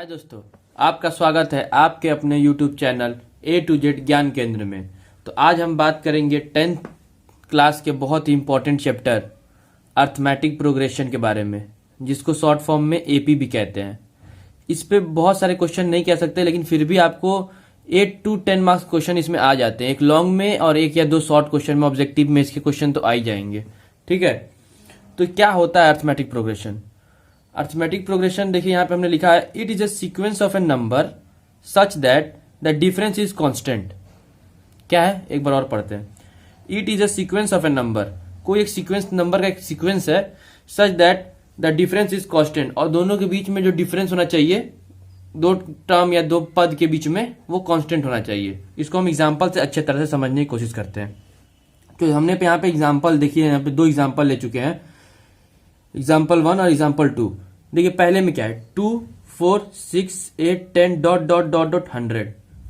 हाय दोस्तों, आपका स्वागत है आपके अपने YouTube channel A to Z ज्ञान केंद्र में। तो आज हम बात करेंगे 10th क्लास के बहुत ही इंपॉर्टेंट चैप्टर अर्थमेटिक प्रोग्रेशन के बारे में, जिसको शॉर्ट फॉर्म में AP भी कहते हैं। इस पे बहुत सारे क्वेश्चन नहीं कह सकते, लेकिन फिर भी आपको 8 to 10 मार्क्स क्वेश्चन इसमें आ जाते हैं। एक लॉन्ग में और एक या दो शॉर्ट क्वेश्चन में, ऑब्जेक्टिव में इसके क्वेश्चन तो आ ही जाएंगे। ठीक है, तो क्या होता है अर्थमेटिक प्रोग्रेशन? अर्थमेटिक प्रोग्रेशन देखिए, यहाँ पे हमने लिखा है it is a sequence of A number such that the difference is constant. क्या है, एक बार और पढ़ते हैं। It is a sequence of A number, कोई एक सीक्वेंस, नंबर का एक सीक्वेंस है, such that the difference is constant, और दोनों के बीच में जो डिफरेंस होना चाहिए, दो टर्म या दो पद के बीच में, वो कांस्टेंट होना चाहिए। इसको हम एग्जाम्पल से अच्छे तरह से समझने की कोशिश करते हैं। तो हमने यहाँ पे एग्जाम्पल देखिए, यहाँ पे दो एग्जाम्पल ले चुके हैं, एग्जाम्पल 1 और एग्जाम्पल 2। देखिए पहले में क्या है, 2, 4, 6, 8, 10 डॉट डॉट डॉट डॉट 100।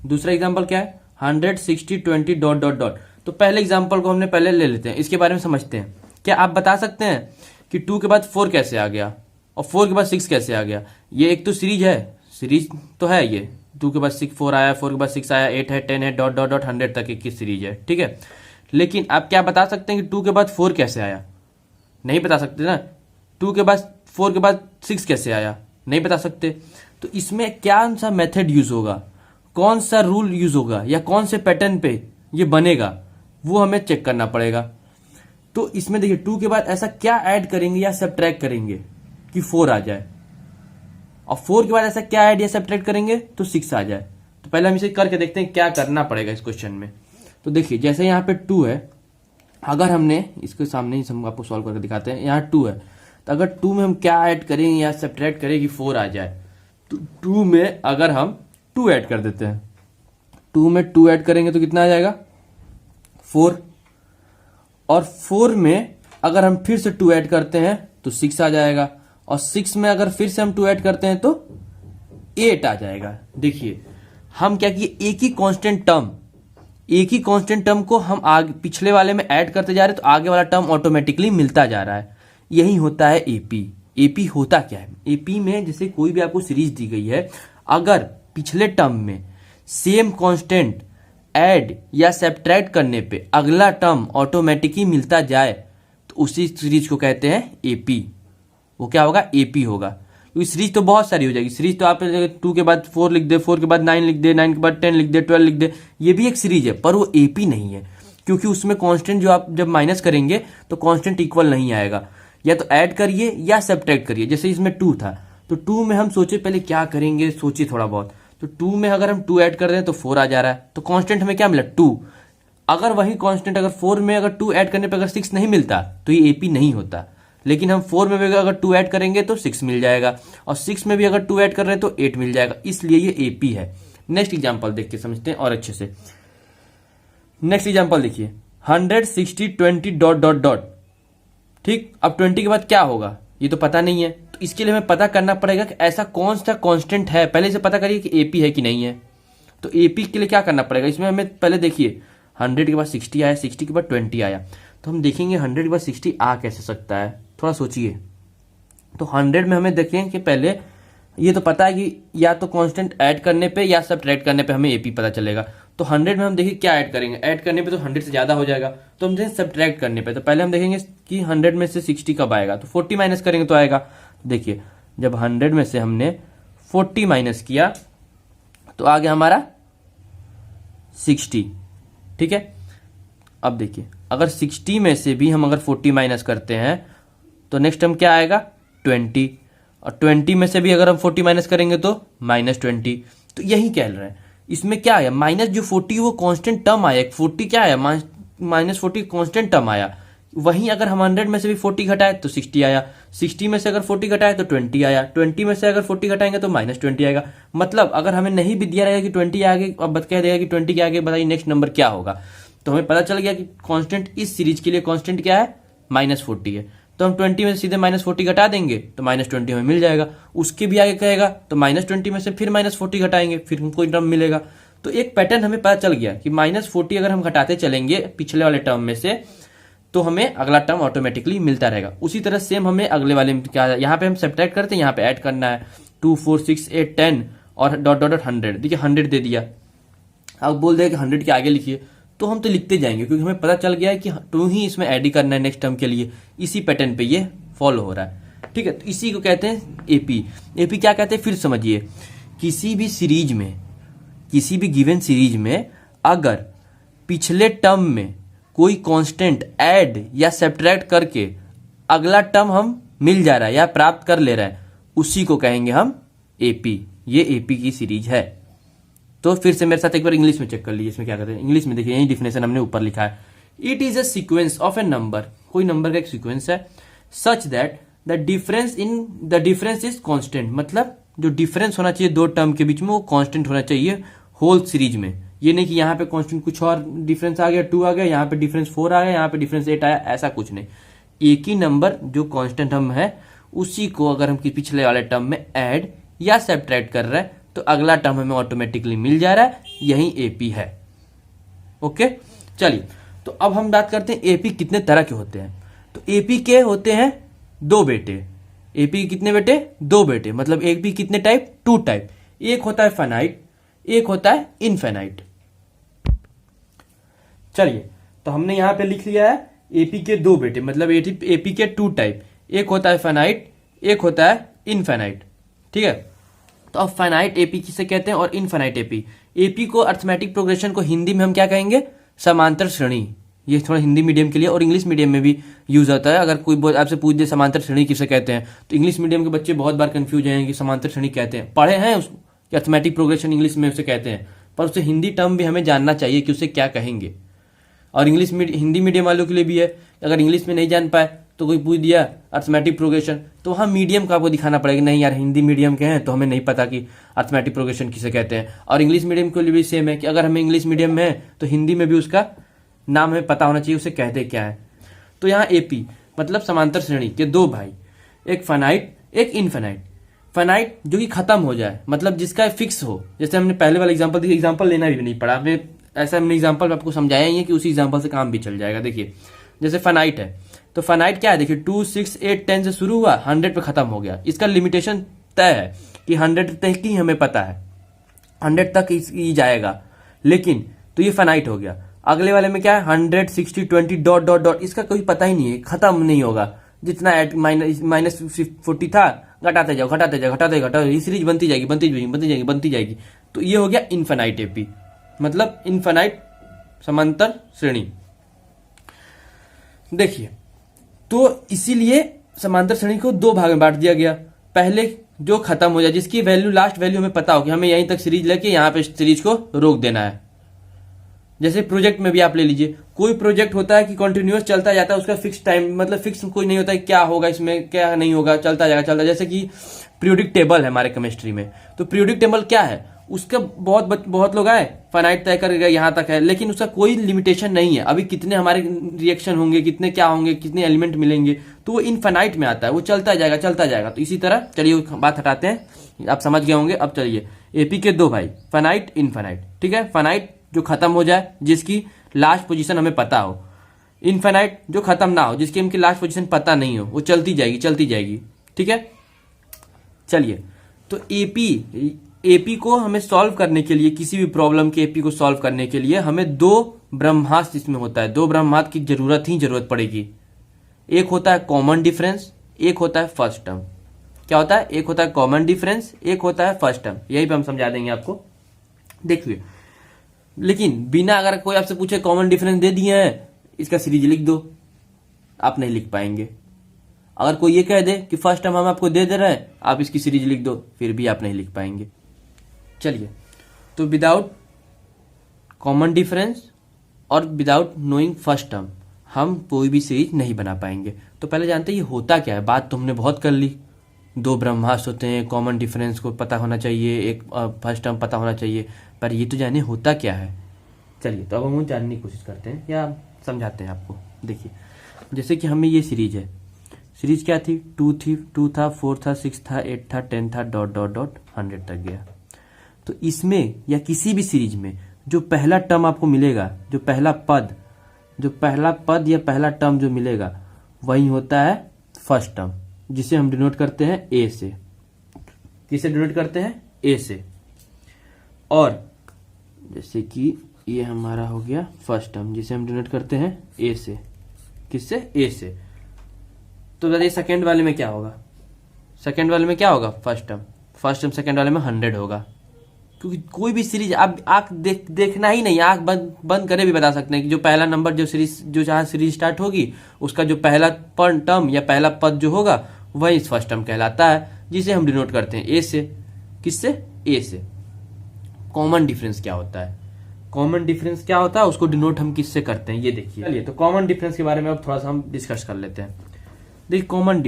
दूसरा एग्जाम्पल क्या है, 100, 60, 20 डॉट डॉट डॉट। तो पहले एग्जाम्पल को हमने पहले ले लेते हैं, इसके बारे में समझते हैं। क्या आप बता सकते हैं कि 2 के बाद 4 कैसे आ गया और 4 के बाद 6 कैसे आ गया? ये एक तो सीरीज है, सीरीज तो है ये। 2 के बाद 6 4 आया, 4 के बाद 6 आया, 8 है, 10 है, डॉट डॉट डॉट 100 तक एक की सीरीज है। ठीक है, लेकिन आप क्या बता सकते हैं कि 2 के बाद 4 कैसे आया? नहीं बता सकते ना। 2 के बाद 4 के बाद 6 कैसे आया? नहीं बता सकते। तो इसमें क्या सा मेथड यूज होगा, कौन सा रूल यूज होगा, या कौन से पैटर्न पे ये बनेगा, वो हमें चेक करना पड़ेगा। तो इसमें देखिए 2 के बाद ऐसा क्या ऐड करेंगे या सब्ट्रैक्ट करेंगे कि 4 आ जाए, और 4 के बाद ऐसा क्या ऐड या सब्ट्रैक्ट करेंगे तो 6 आ जाए। तो पहले हम इसे करके देखते हैं क्या करना पड़ेगा इस क्वेश्चन में। तो देखिए जैसे यहाँ पे 2 है, अगर हमने इसके सामने ही हम आपको सॉल्व करके दिखाते हैं। यहाँ 2 है, तो अगर 2 में हम क्या ऐड करें या सब्ट्रैक्ट करें कि 4 आ जाए, तो 2 में अगर हम 2 ऐड कर देते हैं, 2 में 2 ऐड करेंगे तो कितना आ जाएगा, 4। और 4 में अगर हम फिर से 2 ऐड करते हैं तो 6 आ जाएगा, और 6 में अगर फिर से हम 2 ऐड करते हैं तो 8 आ जाएगा। देखिए हम क्या किए, एक ही कांस्टेंट टर्म को हम आगे पिछले वाले में ऐड करते जा रहे हैं, तो आगे वाला टर्म ऑटोमेटिकली मिलता जा रहा है। यही होता है एपी। एपी होता क्या है, एपी में जैसे कोई भी आपको सीरीज दी गई है, अगर पिछले टर्म में सेम कांस्टेंट ऐड या सब्ट्रैक्ट करने पे अगला टर्म ऑटोमेटिकली मिलता जाए, तो उसी सीरीज को कहते हैं एपी। वो क्या होगा, एपी होगा। क्योंकि सीरीज तो बहुत सारी हो जाएगी। सीरीज तो आप 2 के बाद 4 लिख दे, 4 के बाद 9 लिख दे, 9 के बाद 10 लिख दे, 12 लिख दे, ये भी एक सीरीज है, पर वो एपी नहीं है, क्योंकि उसमें कांस्टेंट जो आप जब माइनस करेंगे तो कांस्टेंट इक्वल नहीं आएगा। या तो ऐड करिए या सब्ट्रैक्ट करिए। जैसे इसमें 2 था, तो 2 में हम सोचे पहले क्या करेंगे, सोचिए थोड़ा बहुत। तो 2 में अगर हम 2 ऐड कर रहे हैं तो 4 आ जा रहा है, तो कांस्टेंट हमें क्या मिला, 2। अगर वही कांस्टेंट अगर 4 में अगर 2 ऐड करने पर अगर 6 नहीं मिलता तो ये एपी नहीं होता। लेकिन हम 4 में भी अगर 2 ऐड करेंगे तो 6 मिल जाएगा, और 6 में भी अगर 2 ऐड कर रहे हैं तो 8 मिल जाएगा, इसलिए ये एपी है। नेक्स्ट एग्जाम्पल देख के समझते हैं और अच्छे से। नेक्स्ट एग्जाम्पल देखिए, 100, 60, 20 डॉट डॉट डॉट। ठीक, अब 20 के बाद क्या होगा ये तो पता नहीं है, तो इसके लिए हमें पता करना पड़ेगा कि ऐसा कौन सा कांस्टेंट है। पहले से पता करिए कि एपी है कि नहीं है। तो एपी के लिए क्या करना पड़ेगा, इसमें हमें पहले देखिए 100 के बाद 60 आया, 60 के बाद 20 आया, तो हम देखेंगे 100 के बाद 60 आ कैसे सकता है, थोड़ा सोचिए। तो 100 में हमें देखें कि पहले ये तो पता है कि या तो कांस्टेंट ऐड करने पे या सब्ट्रैक्ट करने पे हमें एपी पता चलेगा। तो 100 में हम देखिए क्या ऐड करेंगे, ऐड करने पे तो 100 से ज्यादा हो जाएगा, तो हम देखें सब्ट्रैक्ट करने पे। तो पहले हम देखेंगे कि 100 में से 60 कब आएगा, तो 40 माइनस करेंगे तो आएगा। देखिए जब 100 में से हमने 40 माइनस किया तो आ गया हमारा 60। ठीक है, अब देखिए अगर 60 में से भी हम अगर 40 माइनस करते हैं तो नेक्स्ट टर्म क्या आएगा, 20, और 20 में से भी अगर हम 40 माइनस करेंगे तो -20। तो यही कह रहे हैं, इसमें क्या आया, माइनस जो 40 वो कांस्टेंट टर्म आया, 40 क्या आया, -40 कांस्टेंट टर्म आया। वहीं अगर हम 100 में से भी 40 घटाए तो 60 आया, 60 में से अगर 40 घटाए तो 20 आया, 20 में से अगर 40 घटाएंगे तो -20 आएगा। मतलब अगर हमें नहीं भी दिया रहेगा कि 20 आगे, अब कह देगा कि 20 के आगे बताइए नेक्स्ट नंबर क्या होगा, तो हमें पता चल गया कि कांस्टेंट इस सीरीज के लिए कांस्टेंट क्या है, -40 है। तो हम 20 में से सीधे -40 घटा देंगे तो -20 हमें मिल जाएगा। उसके भी आगे कहेगा तो -20 में से फिर -40 घटाएंगे, फिर हमको टर्म मिलेगा। तो एक पैटर्न हमें पता चल गया कि -40 अगर हम घटाते चलेंगे पिछले वाले टर्म में से, तो हमें अगला टर्म ऑटोमेटिकली मिलता रहेगा। उसी तरह सेम हमें अगले वाले में क्या, यहाँ पे हम सब्ट्रैक्ट करते हैं, यहाँ पे ऐड करना है। 2 4 6 8 10 और डॉट डॉट 100, देखिए 100 दे दिया। अब बोल दे कि 100 के आगे लिखिए, तो हम तो लिखते जाएंगे क्योंकि हमें पता चल गया है कि 2 ही इसमें ऐड ही करना है नेक्स्ट टर्म के लिए। इसी पैटर्न पे ये फॉलो हो रहा है, ठीक है। तो इसी को कहते हैं एपी। एपी क्या कहते हैं फिर समझिए, किसी भी सीरीज में, किसी भी गिवन सीरीज में अगर पिछले टर्म में कोई कांस्टेंट ऐड या सब्ट्रैक्ट करके अगला टर्म हम मिल जा रहा है या प्राप्त कर ले रहा है, उसी को कहेंगे हम एपी। ये एपी की सीरीज है। तो फिर से मेरे साथ एक बार इंग्लिश में चेक कर लीजिए, इसमें क्या कहते हैं। इंग्लिश में देखिए, यही डिफिनेशन हमने ऊपर लिखा है। It is a sequence of A number, कोई नंबर का एक सीक्वेंस है, such that the difference is constant, मतलब जो डिफरेंस होना चाहिए दो टर्म के बीच में वो कांस्टेंट होना चाहिए होल सीरीज में। ये नहीं कि यहाँ पे कांस्टेंट कुछ और डिफरेंस आ गया, 2 आ गया, यहाँ पे डिफरेंस 4 आ गया, यहाँ पे डिफरेंस 8 आया, ऐसा कुछ नहीं। एक ही नंबर जो कांस्टेंट हम है उसी को अगर हम पिछले वाले टर्म में ऐड या सब्ट्रैक्ट कर रहे हैं तो अगला टर्म हमें ऑटोमेटिकली मिल जा रहा है, यही एपी है। ओके, चलिए तो अब हम बात करते हैं एपी कितने तरह के होते हैं। तो एपी के होते हैं 2 बेटे। एपी कितने बेटे? 2 बेटे, मतलब एपी कितने टाइप? 2 टाइप। एक होता है फाइनाइट, एक होता है इनफाइनाइट। चलिए तो हमने यहां पे लिख लिया है एपी के 2 बेटे, मतलब एपी के 2 टाइप। एक होता है फाइनाइट, एक होता है इनफाइनाइट, ठीक है। तो अब फाइनाइट एपी किसे कहते हैं और इनफाइनाइट एपी। एपी को अर्थमेटिक प्रोग्रेशन को हिंदी में हम क्या कहेंगे? समांतर श्रेणी। ये थोड़ा हिंदी मीडियम के लिए और इंग्लिश मीडियम में भी यूज होता है। अगर कोई आपसे पूछ दे समांतर श्रेणी किसे कहते हैं, तो इंग्लिश मीडियम के बच्चे बहुत बार कंफ्यूज हैं कि समांतर श्रेणी कहते हैं, पढ़े हैं कि अर्थमेटिक प्रोग्रेशन इंग्लिश में उसे कहते हैं, पर उसे हिंदी टर्म भी हमें जानना चाहिए कि उसे क्या कहेंगे। और हिंदी मीडियम वालों के लिए भी है, अगर इंग्लिश में नहीं जान पाए तो कोई पूछ दिया अर्थमेटिक प्रोग्रेशन, तो वहाँ मीडियम को आपको दिखाना पड़ेगा, नहीं यार हिंदी मीडियम के हैं तो हमें नहीं पता कि अर्थमेटिक प्रोग्रेशन किसे कहते हैं। और इंग्लिश मीडियम के लिए भी सेम है कि अगर हमें इंग्लिश मीडियम में है तो हिंदी में भी उसका नाम हमें पता होना चाहिए, उसे कहते क्या है। तो यहाँ एपी मतलब समांतर श्रेणी के 2 भाई, एक फाइनाइट एक इनफाइनाइट। फाइनाइट जो कि खत्म हो जाए, मतलब जिसका फिक्स हो, जैसे हमने पहले वाला एग्जाम्पल लेना भी नहीं पड़ा हमें, ऐसा हमने एग्जाम्पल आपको समझाया ही है कि उसी एग्जाम्पल से काम भी चल जाएगा। देखिए जैसे फाइनाइट है, तो फाइनाइट क्या है? देखिए 2 6 8 10 से शुरू हुआ, 100 पे खत्म हो गया। इसका लिमिटेशन तय है कि 100 तक ही हमें पता है, 100 तक ही जाएगा, लेकिन तो ये फाइनाइट हो गया। अगले वाले में क्या है? 100 60 20 डॉट डॉट डॉट, इसका कोई पता ही नहीं है, खत्म नहीं होगा। जितना माइनस 40 था घटाते जाओ घटाते जाओ घटाते घटाते, ये सीरीज बनती जाएगी बनती जाएगी बनती जाएगी बनती जाएगी। तो ये हो गया इनफाइनाइट एपी, मतलब इनफाइनाइट समांतर श्रेणी। देखिए तो इसीलिए समांतर श्रेणी को 2 भाग में बांट दिया गया। पहले जो खत्म हो जाए, जिसकी वैल्यू लास्ट वैल्यू हमें पता हो कि हमें यहीं तक सीरीज लेके यहाँ पे सीरीज को रोक देना है। जैसे प्रोजेक्ट में भी आप ले लीजिए, कोई प्रोजेक्ट होता है कि कंटिन्यूअस चलता जाता है, उसका फिक्स टाइम मतलब फिक्स कोई नहीं होता है क्या होगा इसमें क्या नहीं होगा, चलता जाएगा। जैसे कि पीरियोडिक टेबल है हमारे केमिस्ट्री में, तो पीरियोडिक टेबल क्या है? उसका बहुत लोग आए फाइनाइट तय कर गए यहाँ तक है, लेकिन उसका कोई लिमिटेशन नहीं है। अभी कितने हमारे रिएक्शन होंगे, कितने क्या होंगे, कितने एलिमेंट मिलेंगे, तो वो इनफाइनाइट में आता है, वो चलता जाएगा चलता जाएगा। तो इसी तरह चलिए बात हटाते हैं, आप समझ गए होंगे। अब चलिए एपी के 2 भाई, फाइनाइट इनफाइनाइट, ठीक है। फाइनाइट जो खत्म हो जाए, जिसकी लास्ट पोजीशन हमें पता हो। इनफाइनाइट जो खत्म ना हो, जिसकी हमकी लास्ट पोजीशन पता नहीं हो, वो चलती जाएगी, ठीक है। चलिए तो एपी को हमें सॉल्व करने के लिए, किसी भी प्रॉब्लम के एपी को सॉल्व करने के लिए हमें 2 ब्रह्मास्त्र इसमें होता है, 2 ब्रह्मास्त्र की जरूरत पड़ेगी। एक होता है कॉमन डिफरेंस, एक होता है फर्स्ट टर्म। क्या होता है? एक होता है कॉमन डिफरेंस, एक होता है फर्स्ट टर्म। यही पे हम समझा देंगे आपको। देखिए लेकिन बिना अगर कोई आपसे पूछे कॉमन डिफरेंस दे दिए हैं, इसका सीरीज लिख दो, आप नहीं लिख पाएंगे। अगर कोई ये कह दे कि फर्स्ट टर्म हम आपको दे रहे हैं, आप इसकी सीरीज लिख दो, फिर भी आप नहीं लिख पाएंगे। चलिए तो विदाउट कॉमन डिफरेंस और विदाउट नोइंग फर्स्ट टर्म हम कोई भी सीरीज नहीं बना पाएंगे। तो पहले जानते हैं ये होता क्या है। बात तो हमने बहुत कर ली, 2 ब्रह्मास्त्र होते हैं, कॉमन डिफरेंस को पता होना चाहिए, एक फर्स्ट टर्म पता होना चाहिए, पर ये तो जाने होता क्या है। चलिए तो अब हम जानने की कोशिश करते हैं या समझाते हैं आपको। देखिए जैसे कि हमें ये सीरीज है, सीरीज क्या थी? 2 था 4 था 6 था 8 था 10 था डॉट डॉट डॉट 100 तक गया। तो इसमें या किसी भी सीरीज में जो पहला टर्म आपको मिलेगा, जो पहला पद या पहला टर्म जो मिलेगा, वही होता है फर्स्ट टर्म, जिसे हम डिनोट करते हैं ए से। किससे डिनोट करते हैं? ए से। और जैसे कि ये हमारा हो गया फर्स्ट टर्म, जिसे हम डिनोट करते हैं ए से। किससे? ए से। तो बताइए सेकेंड वाले में क्या होगा? सेकेंड वाले में क्या होगा? फर्स्ट टर्म सेकेंड वाले में 100 होगा, क्योंकि कोई भी सीरीज आप आंख देखना ही नहीं, आंख बंद करे भी बता सकते हैं कि जो पहला नंबर जो जहां सीरीज स्टार्ट होगी उसका जो पहला टर्म या पहला पद जो होगा वही फर्स्ट टर्म कहलाता है, जिसे हम डिनोट करते हैं ए से। किससे? ए से। कॉमन डिफरेंस क्या होता है? कॉमन डिफरेंस क्या होता है उसको डिनोट हम किससे करते हैं, ये देखिए। चलिए तो कॉमन डिफरेंस के बारे में अब थोड़ा सा हम डिस्कस कर लेते हैं। देखिए कॉमन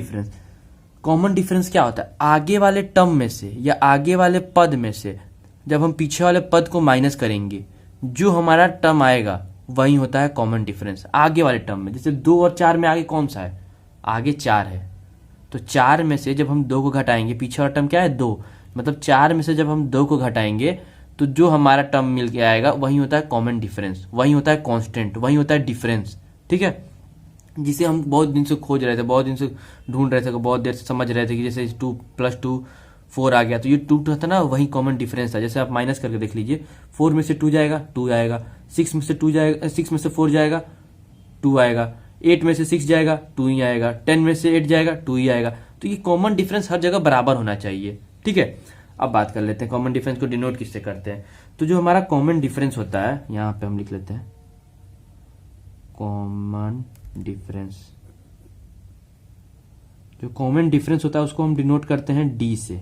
डिफरेंस क्या होता है? आगे वाले टर्म में से या आगे वाले पद में से जब हम पीछे वाले पद को माइनस करेंगे, जो हमारा टर्म आएगा वही होता है कॉमन डिफरेंस आगे वाले टर्म में। जैसे 2 और 4 में आगे कौन सा है? आगे 4 है, तो 4 में से जब हम 2 को घटाएंगे, पीछे वाला टर्म क्या है? 2, मतलब 4 में से जब हम 2 को घटाएंगे तो जो हमारा टर्म मिल के आएगा वही होता है कॉमन डिफरेंस, वही होता है कांस्टेंट, वही होता है डिफरेंस। ठीक है, जिसे हम बहुत दिन से खोज रहे थे, बहुत दिन से ढूंढ रहे थे, बहुत देर से समझ रहे थे कि जैसे 2 + 2 4 आ गया, तो ये 2 था ना, वही कॉमन डिफरेंस था। जैसे आप माइनस करके देख लीजिए, 4 में से 2 जाएगा 2 आएगा, 6 में से 2 जाएगा, 6 में से 4 जाएगा 2 आएगा, 8 में से 6 जाएगा 2 ही आएगा, 10 में से 8 जाएगा 2 ही आएगा। तो ये कॉमन डिफरेंस हर जगह बराबर होना चाहिए। ठीक है, अब बात कर लेते हैं कॉमन डिफरेंस को डिनोट किससे करते हैं। तो जो हमारा कॉमन डिफरेंस होता है, यहां पे हम लिख लेते हैं कॉमन डिफरेंस। जो कॉमन डिफरेंस होता है उसको हम डिनोट करते हैं डी से।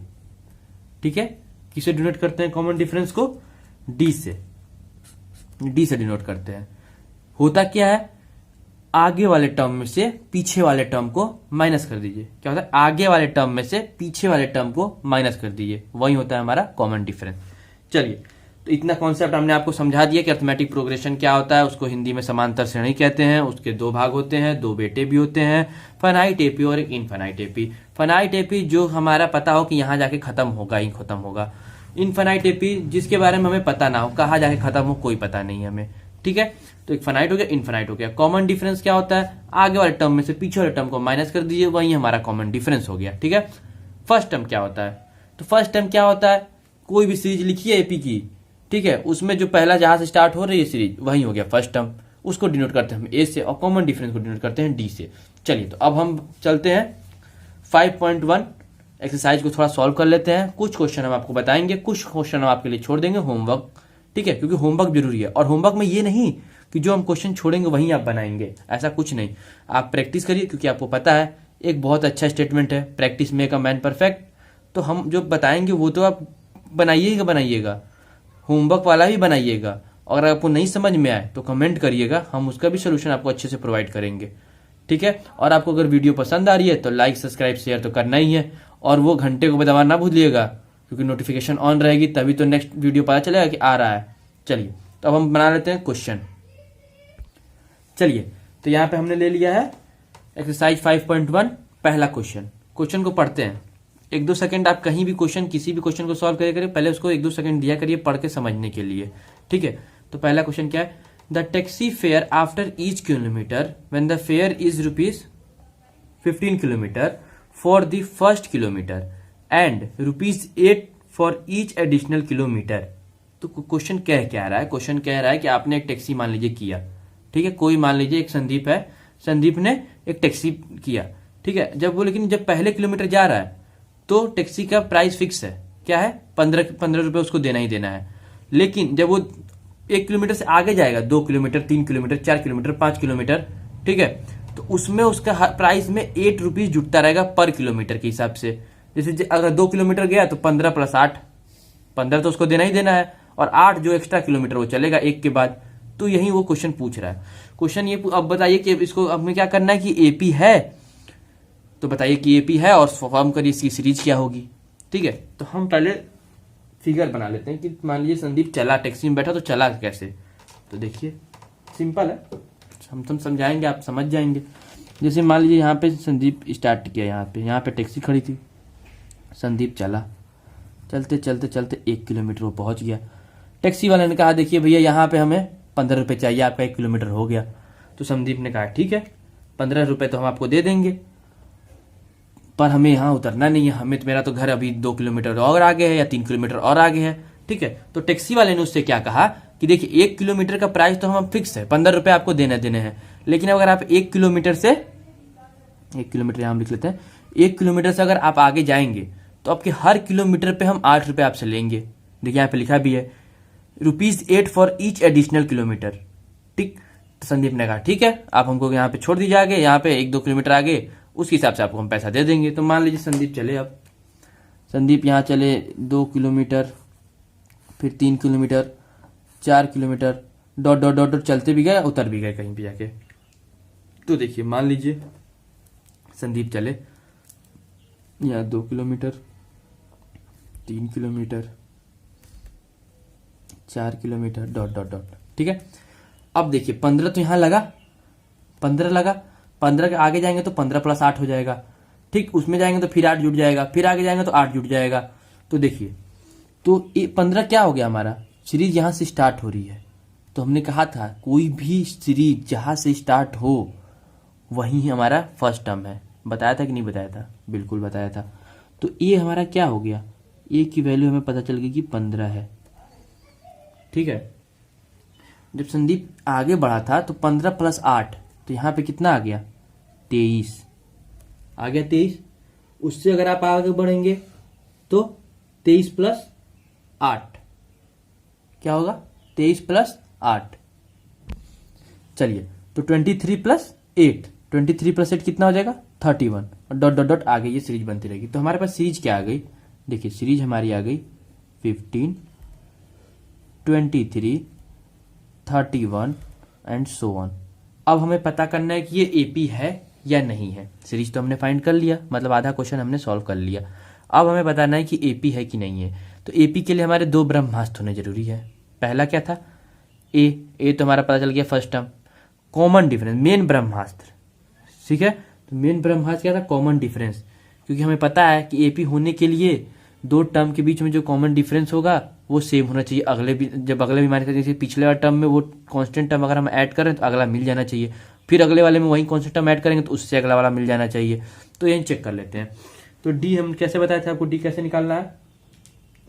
ठीक है, किसे डिनोट करते हैं कॉमन डिफरेंस को? डी से। डी से डिनोट करते हैं। होता क्या है? आगे वाले टर्म में से पीछे वाले टर्म को माइनस कर दीजिए। क्या होता है? आगे वाले टर्म में से पीछे वाले टर्म को माइनस कर दीजिए, वही होता है हमारा कॉमन डिफरेंस। चलिए, तो इतना कॉन्सेप्ट हमने आपको समझा दिया कि अरिथमेटिक प्रोग्रेशन क्या होता है। उसको हिंदी में समांतर श्रेणी कहते हैं। उसके 2 भाग होते हैं, 2 बेटे भी होते हैं, फाइनाइट एपी और एक इनफाइनाइट एपी। फाइनाइट एपी जो हमारा पता हो कि यहाँ जाके खत्म होगा ही खत्म होगा। इनफाइनाइट एपी जिसके बारे में हमें पता ना हो, कहाँ जाके खत्म हो कोई पता नहीं है हमें। ठीक है, तो एक फाइनाइट हो गया, इनफाइनाइट हो गया। कॉमन डिफरेंस क्या होता है? आगे वाले टर्म में से पीछे वाले टर्म को माइनस कर दीजिए, वही हमारा कॉमन डिफरेंस हो गया। ठीक है, फर्स्ट टर्म क्या होता है? तो फर्स्ट टर्म क्या होता है? कोई भी सीरीज लिखिए एपी की, ठीक है, उसमें जो पहला जहां से स्टार्ट हो रही है सीरीज वही हो गया फर्स्ट टर्म। उसको डिनोट करते हैं हम ए से और कॉमन डिफरेंस को डिनोट करते हैं डी से। चलिए, तो अब हम चलते हैं 5.1 एक्सरसाइज को थोड़ा सॉल्व कर लेते हैं। कुछ क्वेश्चन हम आपको बताएंगे, कुछ क्वेश्चन हम आपके लिए छोड़ देंगे होमवर्क। ठीक है, क्योंकि होमवर्क जरूरी है। और होमवर्क में ये नहीं कि जो हम क्वेश्चन छोड़ेंगे वही आप बनाएंगे, ऐसा कुछ नहीं। आप प्रैक्टिस करिए, क्योंकि आपको पता है एक बहुत अच्छा स्टेटमेंट है, practice make a man perfect. तो हम जो बताएंगे वो तो आप बनाइएगा, होमवर्क वाला भी बनाइएगा। और अगर आपको नहीं समझ में आए तो कमेंट करिएगा, हम उसका भी सोल्यूशन आपको अच्छे से प्रोवाइड करेंगे। ठीक है, और आपको अगर वीडियो पसंद आ रही है तो लाइक सब्सक्राइब शेयर तो करना ही है, और वो घंटे को दबाना ना भूलिएगा, क्योंकि नोटिफिकेशन ऑन रहेगी तभी तो नेक्स्ट वीडियो पता चलेगा कि आ रहा है। चलिए, तो अब हम बना लेते हैं क्वेश्चन। चलिए, तो यहाँ पे हमने ले लिया है एक्सरसाइज 5.1 पहला क्वेश्चन को पढ़ते हैं। 1-2 सेकंड आप कहीं भी किसी भी क्वेश्चन को सॉल्व करिए, पहले उसको 1-2 सेकंड दिया करिए पढ़ के समझने के लिए। ठीक है, तो पहला क्वेश्चन क्या है? The taxi fare after each kilometre when the fair is ₹15 kilometre for the first kilometre and ₹8 for each additional kilometre. तो क्वेश्चन क्या रहा है? क्वेश्चन कह रहा है कि आपने एक टैक्सी मान लीजिए किया। ठीक है, कोई मान लीजिए एक संदीप है, संदीप ने एक टैक्सी किया। ठीक है, लेकिन जब पहले किलोमीटर जा रहा है तो टैक्सी का प्राइस फिक्स है, क्या है? 15 रुपए उसको देना ही देना है। लेकिन जब वो 1 किलोमीटर से आगे जाएगा, 2 किलोमीटर, 3 किलोमीटर, 4 किलोमीटर, 5 किलोमीटर, ठीक है, तो उसमें उसका प्राइस में ₹8 जुटता रहेगा पर किलोमीटर के हिसाब से। जैसे अगर 2 किलोमीटर गया तो 15 + 8, 15 तो उसको देना ही देना है, और 8 जो एक्स्ट्रा किलोमीटर वो चलेगा 1 के बाद। तो यही वो क्वेश्चन पूछ रहा है। क्वेश्चन ये अब बताइए कि इसको हमें क्या करना है कि एपी है, तो बताइए कि एपी है और फॉर्म करिए इसकी सीरीज क्या होगी। ठीक है, तो हम पहले फिगर बना लेते हैं कि मान लीजिए संदीप चला, टैक्सी में बैठा, तो चला कैसे? तो देखिए सिंपल है, हम समझाएंगे, आप समझ जाएंगे। जैसे मान लीजिए यहाँ पे संदीप स्टार्ट किया, यहाँ पे टैक्सी खड़ी थी, संदीप चला, चलते चलते चलते 1 किलोमीटर वो पहुंच गया। टैक्सी वाले ने कहा देखिए भैया यहाँ पे हमें 15 रुपए चाहिए, आपका 1 किलोमीटर हो गया। तो संदीप ने कहा ठीक है, 15 रुपए तो हम आपको दे देंगे। पर हमें यहाँ उतरना नहीं है, हमें तो मेरा तो घर अभी 2 किलोमीटर और आगे है या 3 किलोमीटर और आगे है, ठीक है। तो टैक्सी वाले ने उससे क्या कहा कि देखिए 1 किलोमीटर का प्राइस तो हम फिक्स है, 15 रुपये आपको देने हैं, लेकिन अगर आप 1 किलोमीटर से 1 किलोमीटर यहाँ लिख लेते हैं, 1 किलोमीटर से अगर आप आगे जाएंगे तो आपके हर किलोमीटर पे हम 8 रुपये आपसे लेंगे। देखिए यहाँ पे लिखा भी है ₹8 फॉर ईच एडिशनल किलोमीटर, ठीक। तो संदीप ने कहा ठीक है, आप हमको यहाँ पे छोड़ दीजिए, आगे यहाँ पे 1-2 किलोमीटर आगे उस हिसाब से आपको हम पैसा दे देंगे। तो मान लीजिए संदीप चले, अब संदीप यहाँ चले 2 किलोमीटर, फिर 3 kilometre, 4 kilometre, dot dot dot dot चलते भी गए, उतर भी गए कहीं भी जाके। तो देखिए मान लीजिए संदीप चले यहाँ 2 kilometre, 3 kilometre, 4 kilometre, dot dot dot, ठीक है। अब देखिए 15 तो यहाँ लगा, 15 लगा, 15 के आगे जाएंगे तो 15 + 8 हो जाएगा, ठीक। उसमें जाएंगे तो फिर 8 जुड़ जाएगा, फिर आगे जाएंगे तो 8 जुड़ जाएगा। तो देखिए तो 15 क्या हो गया, हमारा सीरीज यहाँ से स्टार्ट हो रही है। तो हमने कहा था कोई भी सीरीज जहाँ से स्टार्ट हो वही हमारा फर्स्ट टर्म है, बताया था कि नहीं बताया था, बिल्कुल बताया था। तो ये हमारा क्या हो गया, ए की वैल्यू हमें पता चल गई कि 15 है, ठीक है। जब संदीप आगे बढ़ा था तो 15 + 8, तो यहाँ पे कितना आ गया 23 आ गया, 23। उससे अगर आप आगे बढ़ेंगे तो 23 + 8 क्या होगा, 23 + 8, चलिए तो 23 + 8, 23 + 8 कितना हो जाएगा 31, और डॉट डॉट डॉट आगे ये सीरीज बनती रहेगी। तो हमारे पास सीरीज क्या आ गई, देखिए सीरीज हमारी आ गई 15, 23, 31 एंड सो ऑन। अब हमें पता करना है कि ये एपी है या नहीं है। सीरीज तो हमने फाइंड कर लिया, मतलब आधा क्वेश्चन हमने सॉल्व कर लिया। अब हमें बताना है कि एपी है कि नहीं है। तो एपी के लिए हमारे 2 ब्रह्मास्त्र होने जरूरी है। पहला क्या था, ए तो हमारा पता चल गया first term, common difference, main ब्रह्मास्त्र, ठीक है। तो मेन ब्रह्मास्त्र क्या था, कॉमन डिफरेंस, क्योंकि हमें पता है कि एपी होने के लिए 2 टर्म के बीच में जो कॉमन डिफरेंस होगा वो सेम होना चाहिए। जब अगले भी मान जैसे पिछले वाले टर्म में वो कांस्टेंट टर्म अगर हम ऐड करें तो अगला मिल जाना चाहिए, फिर अगले वाले में वही कांस्टेंट टर्म ऐड करेंगे तो उससे अगला वाला मिल जाना चाहिए। तो यही चेक कर लेते हैं। तो डी हम कैसे बताया था आपको, डी कैसे निकालना है,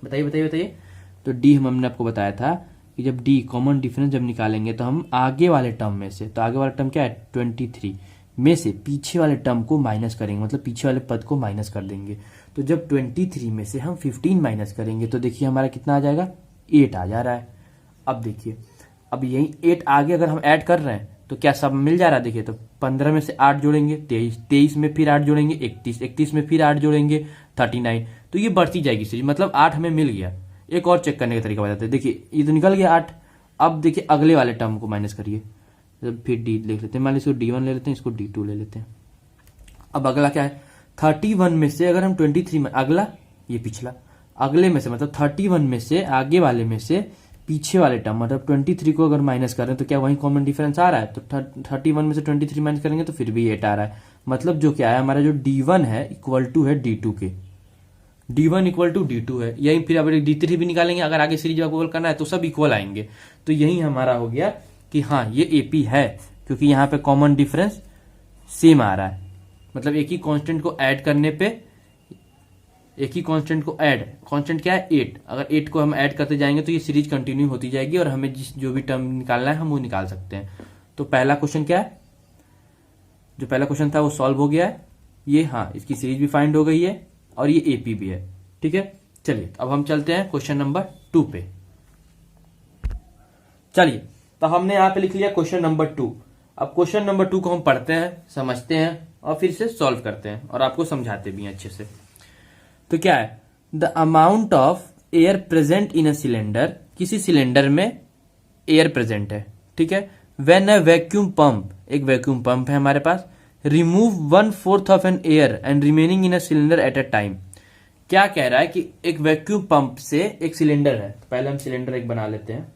बताइए बताइए बताइए। तो डी हमने आपको बताया था कि जब डी कॉमन डिफरेंस जब निकालेंगे तो हम आगे वाले टर्म में से, तो आगे वाला टर्म क्या है 23 में से पीछे वाले टर्म को माइनस करेंगे, मतलब पीछे वाले पद को माइनस कर देंगे। तो जब 23 में से हम 15 माइनस करेंगे तो देखिए हमारा कितना आ जाएगा 8 आ जा रहा है। अब देखिए अब यही 8 आगे अगर हम ऐड कर रहे हैं तो क्या सब मिल जा रहा है, देखिए तो 15 में से 8 जोड़ेंगे 23, 23 में फिर 8 जोड़ेंगे 31, 31 में फिर 8 जोड़ेंगे 39। तो ये बढ़ती जाएगी सीरीज, मतलब 8 हमें मिल गया। एक और चेक करने का तरीका बताते हैं, देखिए ये तो निकल गया 8। अब देखिए अगले वाले टर्म को माइनस करिए, फिर डी लिख लेते हैं, मान लीजिए इसको D1 ले लेते हैं, इसको D2 ले लेते हैं। अब अगला क्या है 31 में से अगर हम 23 में, अगला ये पिछला, अगले में से मतलब 31 में से आगे वाले में से पीछे वाले टर्म मतलब 23 को अगर माइनस कर रहे हैं तो क्या वही कॉमन डिफरेंस आ रहा है। तो 31 में से 23 माइनस करेंगे तो फिर भी 8 आ रहा है, मतलब जो क्या है हमारा जो D1 है इक्वल टू है D2 के, D1 इक्वल टू D2 है। यही फिर अब D3 भी निकालेंगे, अगर आगे सीरीज इक्वल करना है तो सब इक्वल आएंगे। तो यही हमारा हो गया कि हाँ ये एपी है, क्योंकि यहाँ पे कॉमन डिफरेंस सेम आ रहा है, मतलब एक ही कांस्टेंट को ऐड करने पे, एक ही कांस्टेंट को ऐड, कांस्टेंट क्या है 8, अगर 8 को हम ऐड करते जाएंगे तो ये सीरीज कंटिन्यू होती जाएगी और हमें जो भी टर्म निकालना है हम वो निकाल सकते हैं। तो पहला क्वेश्चन क्या है, जो पहला क्वेश्चन था वो सॉल्व हो गया है, ये हाँ इसकी सीरीज भी फाइंड हो गई है और ये एपी भी है, ठीक है। चलिए अब हम चलते हैं क्वेश्चन नंबर 2 पे। चलिए तो हमने यहाँ पे लिख लिया क्वेश्चन नंबर 2। अब क्वेश्चन नंबर 2 को हम पढ़ते हैं, समझते हैं और फिर से सॉल्व करते हैं और आपको समझाते भी हैं अच्छे से। तो क्या है, the amount of air present in a cylinder, किसी सिलेंडर में एयर प्रेजेंट है, ठीक है। व्हेन अ वैक्यूम पंप, एक वैक्यूम पंप है हमारे पास, remove 1/4 of an air and remaining in a cylinder at a time. क्या कह रहा है कि एक वैक्यूम पंप से एक सिलेंडर है, तो पहले हम सिलेंडर एक बना लेते हैं।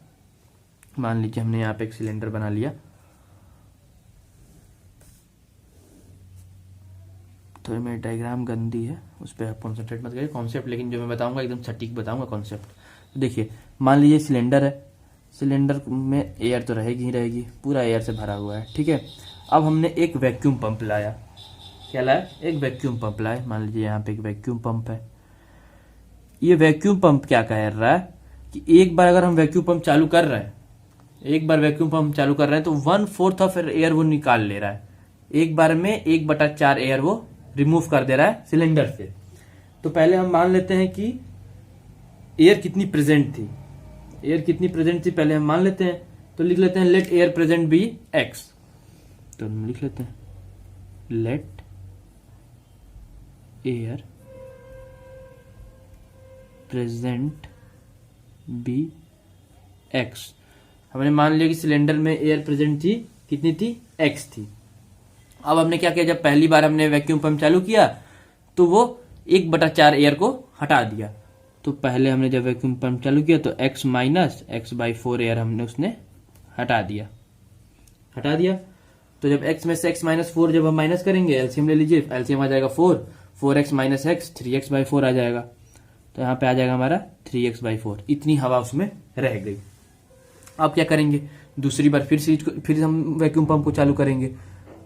मान लीजिए हमने यहां पे एक सिलेंडर बना लिया, तो मेरी डायग्राम गंदी है, उस पर आप कॉन्सेंट्रेट मत करिए, कॉन्सेप्ट लेकिन जो मैं बताऊंगा एकदम सटीक बताऊंगा कॉन्सेप्ट। तो देखिए मान लीजिए सिलेंडर है, सिलेंडर में एयर तो रहेगी ही रहेगी, पूरा एयर से भरा हुआ है, ठीक है। अब हमने एक वैक्यूम पंप लाया, क्या लाए, एक वैक्यूम पंप लाए। मान लीजिए यहाँ पे एक वैक्यूम पंप है। ये वैक्यूम पंप क्या कह रहा है कि एक बार अगर हम वैक्यूम पंप चालू कर रहे हैं, एक बार वैक्यूम पंप चालू कर रहे हैं तो 1/4 ऑफ एयर वो निकाल ले रहा है। एक बार में 1/4 एयर वो रिमूव कर दे रहा है सिलेंडर से। तो पहले हम मान लेते हैं कि एयर कितनी प्रेजेंट थी, एयर कितनी प्रेजेंट थी पहले हम मान लेते हैं। तो लिख लेते हैं let air present B X. तो हम लिख लेते हैं let air present B X. हमने मान लिया कि सिलेंडर में एयर प्रेजेंट थी, कितनी थी, एक्स थी। अब हमने क्या किया, जब पहली बार हमने वैक्यूम पंप चालू किया तो वो 1/4 एयर को हटा दिया। तो पहले हमने जब वैक्यूम पंप चालू किया तो x माइनस x/4 एयर हमने उसने हटा दिया। तो जब x में से x-4 जब हम माइनस करेंगे, एलसीएम ले लीजिए, एलसीएम आ जाएगा 4x माइनस x 3x/4 आ जाएगा। तो यहाँ पे आ जाएगा हमारा 3x/4। इतनी हवा उसमें रह गई। अब क्या करेंगे, दूसरी बार फिर हम वैक्यूम पंप को चालू करेंगे।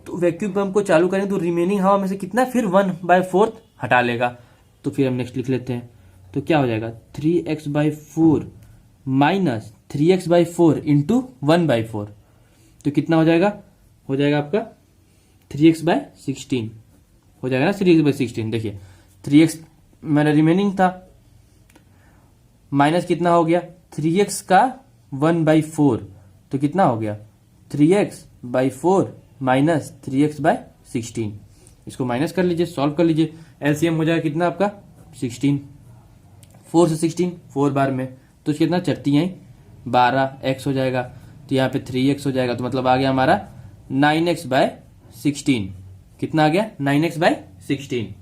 तो वैक्यूम पंप को चालू करेंगे तो रिमेनिंग हवा में से कितना, फिर 1/4 हटा लेगा। तो फिर हम नेक्स्ट लिख लेते हैं। तो क्या हो जाएगा 3x/4 माइनस 3x/4 इंटू 1/4। तो कितना हो जाएगा आपका 3x/16 हो जाएगा ना, 3x/16। देखिए 3x मेरा रिमेनिंग था, माइनस कितना हो गया 3x का 1/4। तो कितना हो गया 3x/4 माइनस 3x/16। इसको माइनस कर लीजिए, सॉल्व कर लीजिए। एलसीएम हो जाएगा कितना आपका 16। 4 से 16 4 बार में, तो कितना 12 x हो जाएगा। तो यहाँ पे 3x हो जाएगा। तो मतलब आ गया हमारा 9x/16। कितना आ गया 9x/16।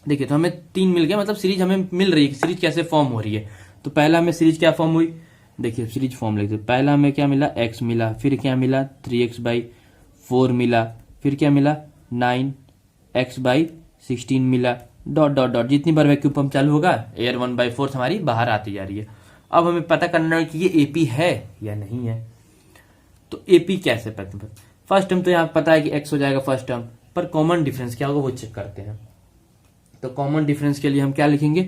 देखिए तो हमें 3 मिल गया, मतलब सीरीज हमें मिल रही है। सीरीज कैसे फॉर्म हो रही है, तो पहला हमें सीरीज क्या फॉर्म हुई, देखिए सीरीज फॉर्म लिखते, पहला हमें क्या मिला x मिला, फिर क्या मिला 3x/4 मिला, फिर क्या मिला 9x/16 मिला, डॉट डॉट डॉट। जितनी बार वैक्यूम पंप चालू होगा एयर 1/4 हमारी बाहर आती जा रही है। अब हमें पता करना है कि ये एपी है या नहीं है। तो एपी कैसे पता, फर्स्ट टर्म तो यहाँ पता है कि x हो जाएगा फर्स्ट टर्म, पर कॉमन डिफरेंस क्या होगा वो चेक करते हैं। तो कॉमन डिफरेंस के लिए हम क्या लिखेंगे,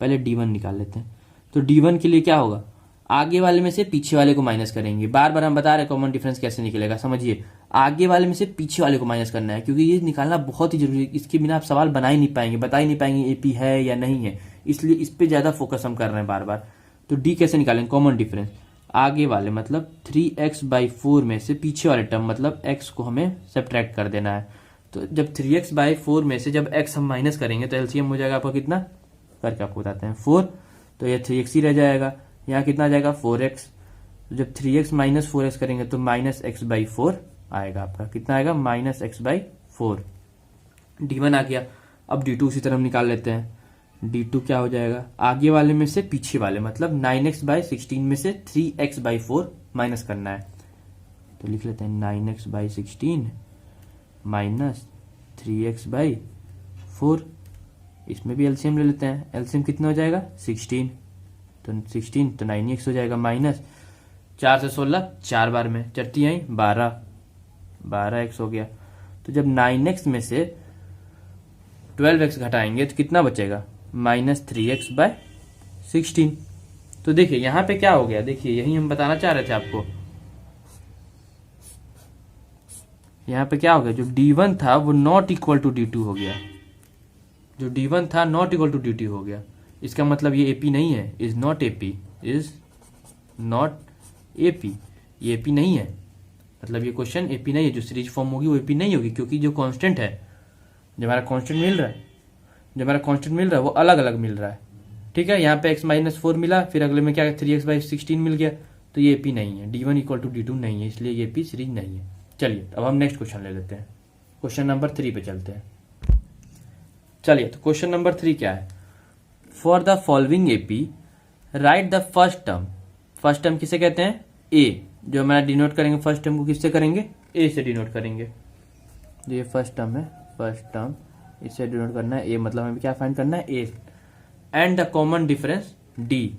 पहले d1 निकाल लेते हैं। तो d1 के लिए क्या होगा, आगे वाले में से पीछे वाले को माइनस करेंगे। बार बार हम बता रहे हैं कॉमन डिफरेंस कैसे निकलेगा, समझिए। आगे वाले में से पीछे वाले को माइनस करना है, क्योंकि ये निकालना बहुत ही जरूरी है। इसके बिना आप सवाल बना ही नहीं पाएंगे, बता ही नहीं पाएंगे एपी है या नहीं है। इसलिए इस पे ज्यादा फोकस हम कर रहे हैं बार बार। तो डी कैसे निकालेंगे, कॉमन डिफरेंस आगे वाले मतलब 3x/4 में से पीछे वाले टर्म मतलब x को हमें सब्ट्रैक्ट कर देना है। तो जब 3x/4 में से जब x हम माइनस करेंगे तो एलसीएम हो जाएगा आपका कितना, करके आपको बताते हैं 4। तो ये 3x ही रह जाएगा, यहाँ कितना आ जाएगा 4x। तो जब 3x माइनस 4x करेंगे तो माइनस x/4 आएगा आपका, कितना आएगा माइनस x/4। d1 आ गया। अब d2 उसी तरह हम निकाल लेते हैं। d2 क्या हो जाएगा, आगे वाले में से पीछे वाले मतलब 9x/16 में से 3x/4 माइनस करना है। तो लिख लेते हैं 9x/16 माइनस 3x/4। इसमें भी एलसीएम ले लेते हैं। एलसीएम कितना हो जाएगा 16। तो 16 तो 9x हो जाएगा माइनस 4 से 16 4 बार में, चरती आई 12x हो गया। तो जब 9x में से 12x घटाएंगे तो कितना बचेगा माइनस 3x/16। तो देखिए यहां पे क्या हो गया, देखिए यही हम बताना चाह रहे थे आपको। यहां पे क्या हो गया, जो d1 था वो नॉट इक्वल टू d2 हो गया। जो d1 था नॉट इक्वल टू d2 हो गया। इसका मतलब ये एपी नहीं है, is not AP, is not AP, ये एपी नहीं है। मतलब ये क्वेश्चन एपी नहीं है। जो सीरीज फॉर्म होगी वो एपी नहीं होगी, क्योंकि जो कांस्टेंट है, जो हमारा कांस्टेंट मिल रहा है वो अलग अलग मिल रहा है। ठीक है, यहाँ पे x-4 मिला, फिर अगले में क्या 3x/16 मिल गया। तो ये एपी नहीं है, d1 इक्वल टू d2 नहीं है, इसलिए ये एपी सीरीज नहीं है। चलिए अब हम नेक्स्ट क्वेश्चन ले लेते हैं, क्वेश्चन नंबर 3 पे चलते हैं। चलिए तो क्वेश्चन नंबर 3 क्या है, for the following AP right the first term. First term किसे कहते हैं, ए। जो हमारा डिनोट करेंगे फर्स्ट टर्म को किससे करेंगे, ए से डिनोट करेंगे। ये फर्स्ट टर्म है, फर्स्ट टर्म इससे डिनोट करना है ए, मतलब हमें क्या फाइंड करना है A. And the common difference D.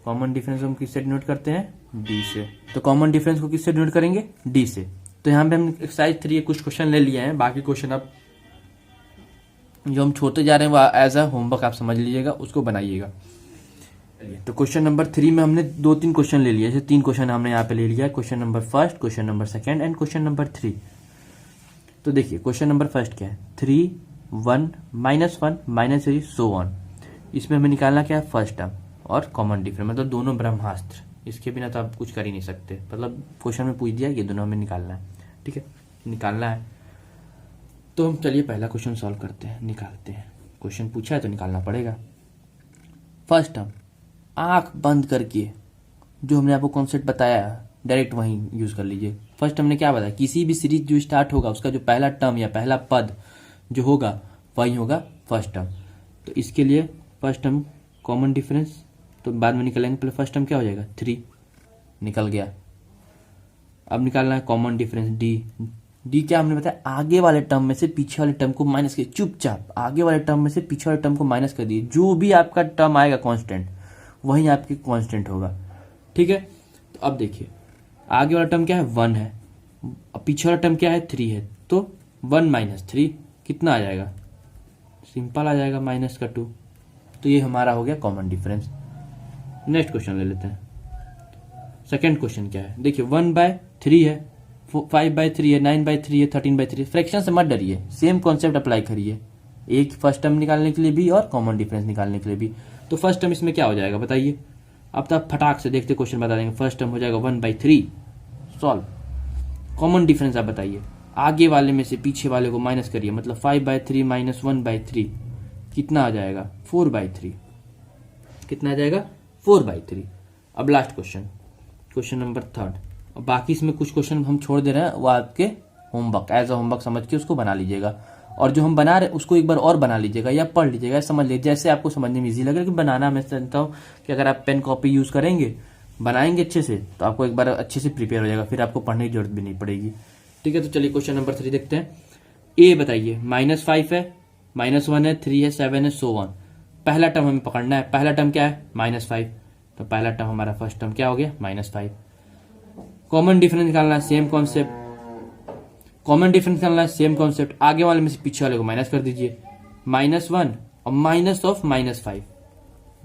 Common difference हम किससे डिनोट करते हैं, डी से। तो कॉमन डिफरेंस को किससे डिनोट करेंगे, डी से। तो यहाँ पे हम एक्सरसाइज 3 कुछ क्वेश्चन ले लिए हैं, बाकी क्वेश्चन अब जो हम छोड़ते जा रहे हैं वो एज अ होमवर्क आप समझ लीजिएगा, उसको बनाइएगा। तो क्वेश्चन नंबर 3 में हमने 2-3 क्वेश्चन ले लिए, जैसे 3 क्वेश्चन हमने यहाँ पे ले लिया, question number first, question number second and question number 3। तो देखिए क्वेश्चन नंबर फर्स्ट क्या है, 3 1 -1 -3 सो ऑन। इसमें हमें निकालना क्या है, फर्स्ट टर्म और कॉमन डिफरेंस, मतलब दोनों ब्रह्मास्त्र, इसके बिना तो आप कुछ कर ही नहीं सकते, मतलब क्वेश्चन में पूछ दिया ये दोनों हमें निकालना है। ठीक है, निकालना है तो हम चलिए पहला क्वेश्चन सॉल्व करते हैं, निकालते हैं। क्वेश्चन पूछा है तो निकालना पड़ेगा। फर्स्ट टर्म आंख बंद करके, जो हमने आपको कॉन्सेप्ट बताया डायरेक्ट वहीं यूज कर लीजिए। फर्स्ट हमने क्या बताया, किसी भी सीरीज जो स्टार्ट होगा उसका जो पहला टर्म या पहला पद जो होगा वही होगा फर्स्ट टर्म। तो इसके लिए फर्स्ट टर्म कॉमन डिफरेंस तो बाद में निकलेंगे, पहले फर्स्ट टर्म क्या हो जाएगा 3 निकल गया। अब निकालना है कॉमन डिफरेंस डी क्या हमने बताया, आगे वाले टर्म में से पीछे वाले टर्म को माइनस कर, चुपचाप आगे वाले टर्म में से पीछे वाले टर्म को माइनस कर दिए, जो भी आपका टर्म आएगा कांस्टेंट वही आपकी कांस्टेंट होगा। ठीक है, तो अब देखिए आगे वाला टर्म क्या है 1 है, पीछे वाला टर्म क्या है 3 है, तो 1 - 3 कितना आ जाएगा, सिंपल आ जाएगा -2। तो ये हमारा हो गया कॉमन डिफरेंस। नेक्स्ट क्वेश्चन ले लेते हैं। सेकेंड क्वेश्चन क्या है, देखिए 1/3 है, 5/3 है, 9/3 है, 13/3। फ्रैक्शन से मत डरिए, सेम कॉन्सेप्ट अप्लाई करिए, एक फर्स्ट टर्म निकालने के लिए भी और कॉमन डिफरेंस निकालने के लिए भी। तो फर्स्ट टर्म इसमें क्या हो जाएगा बताइए, अब तो आप फटाक से देखते क्वेश्चन बता देंगे। फर्स्ट टर्म हो जाएगा 1/3 सॉल्व। कॉमन डिफरेंस आप बताइए, आगे वाले में से पीछे वाले को माइनस करिए, मतलब 5/3 - 1/3 कितना आ जाएगा 4/3, कितना आ जाएगा 4/3। अब लास्ट क्वेश्चन, क्वेश्चन नंबर 3। और बाकी इसमें कुछ क्वेश्चन हम छोड़ दे रहे हैं, वो आपके होमवर्क एज अ होमवर्क समझ के उसको बना लीजिएगा, और जो हम बना रहे हैं उसको एक बार और बना लीजिएगा या पढ़ लीजिएगा, समझ लीजिए जैसे आपको समझने में इजी लगे। लेकिन बनाना मैं समझता हूँ कि अगर आप पेन कॉपी यूज करेंगे बनाएंगे अच्छे से तो आपको एक बार अच्छे से प्रिपेयर हो जाएगा, फिर आपको पढ़ने की जरूरत भी नहीं पड़ेगी। ठीक है, तो चलिए क्वेश्चन नंबर 3 देखते हैं। ए बताइए -5 है, -1 है, 3 है, 7 है, सो ऑन। पहला टर्म हमें पकड़ना है, पहला टर्म क्या है -5, तो पहला टर्म हमारा फर्स्ट टर्म क्या हो गया -5। कॉमन डिफरेंस निकालना है, सेम कॉन्सेप्ट, कॉमन डिफरेंस निकालना है, सेम कॉन्सेप्ट, आगे वाले में से पीछे वाले को माइनस कर दीजिए, -1 और माइनस ऑफ -5।